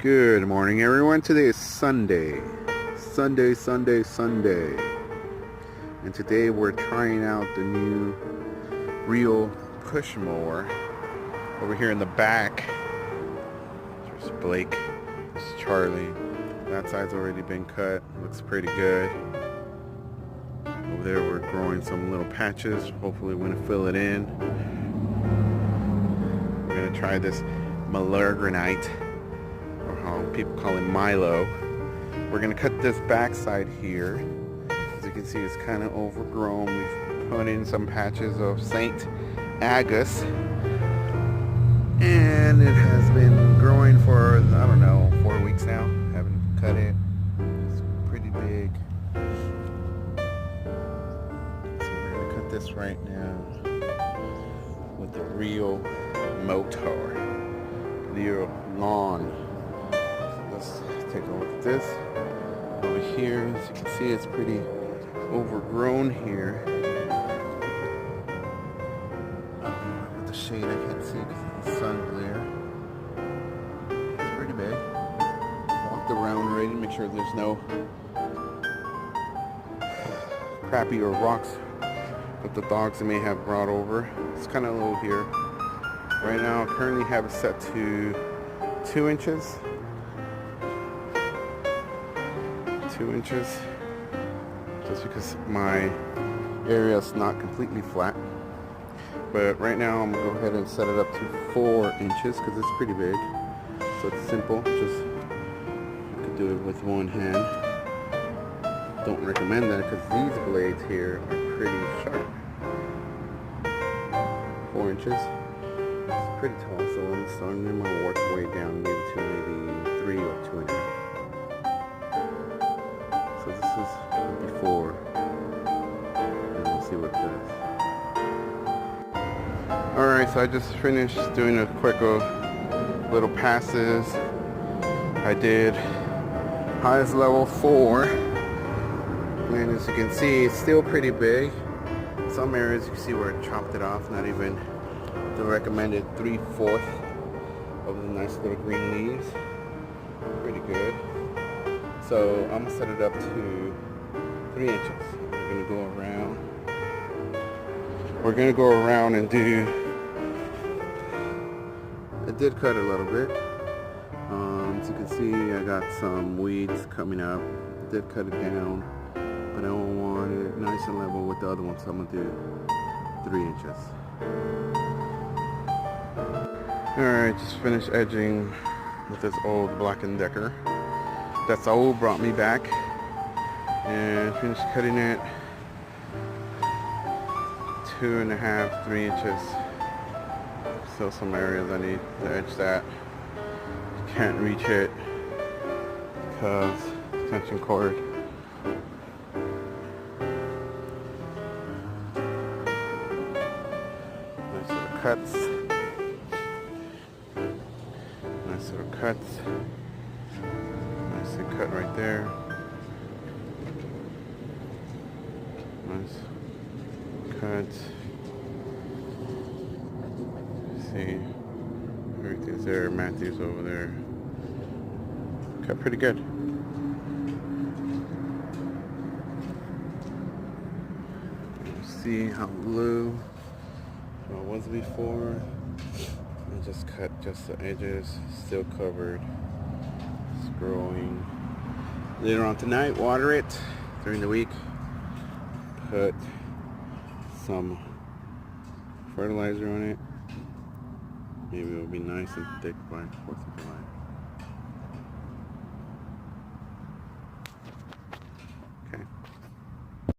Good morning, everyone. Today is Sunday. Sunday. And today we're trying out the new Reel push mower. Over here in the back, there's Blake, there's Charlie. That side's already been cut. Looks pretty good. Over there we're growing some little patches. Hopefully we're going to fill it in. We're going to try this Malurgranite, or how people call it Milo. We're going to cut this backside here. As you can see, it's kind of overgrown. We've put in some patches of St. Agus, and it has been growing for, I don't know, 4 weeks now. Haven't cut it. It's pretty big. So we're going to cut this right now with the Reel mower, Reel lawn. Let's take a look at this. Over here, as you can see, it's pretty overgrown here. With the shade, I can't see because of the sun glare. It's pretty big. Walked around already, make sure there's no crappy or rocks that the dogs may have brought over. It's kind of low here. Right now, I currently have it set to 2 inches. 2 inches, just because my area is not completely flat. But right now I'm gonna go ahead and set it up to 4 inches because it's pretty big. So it's simple, just you could do it with one hand. Don't recommend that because these blades here are pretty sharp. 4 inches, it's pretty tall, so I'm gonna work way down, maybe to maybe 3 or 2.5. So this is before, and we'll see what it does. Alright, so I just finished doing a quick little passes. I did highest level 4, and as you can see, it's still pretty big. Some areas you can see where I chopped it off, not even the recommended 3/4 of the nice little green leaves. Pretty good. So I'm gonna set it up to 3 inches. We're gonna go around and do. I did cut a little bit. As you can see, I got some weeds coming up. I did cut it down, but I don't want it nice and level with the other one, so I'm gonna do 3 inches. Alright, just finished edging with this old Black & Decker. That's all brought me back, and finished cutting it 2.5, 3 inches. Still some areas I need to edge that. Can't reach it because extension cord. Nice little cuts. Nice little cuts. Nicely cut right there. Nice cuts. See, everything's there. Matthew's over there. Cut pretty good. See how low it was before. And just cut just the edges, still covered. It's growing. Later on tonight, water it. During the week, put some fertilizer on it. Maybe it'll be nice and thick by 4th of July.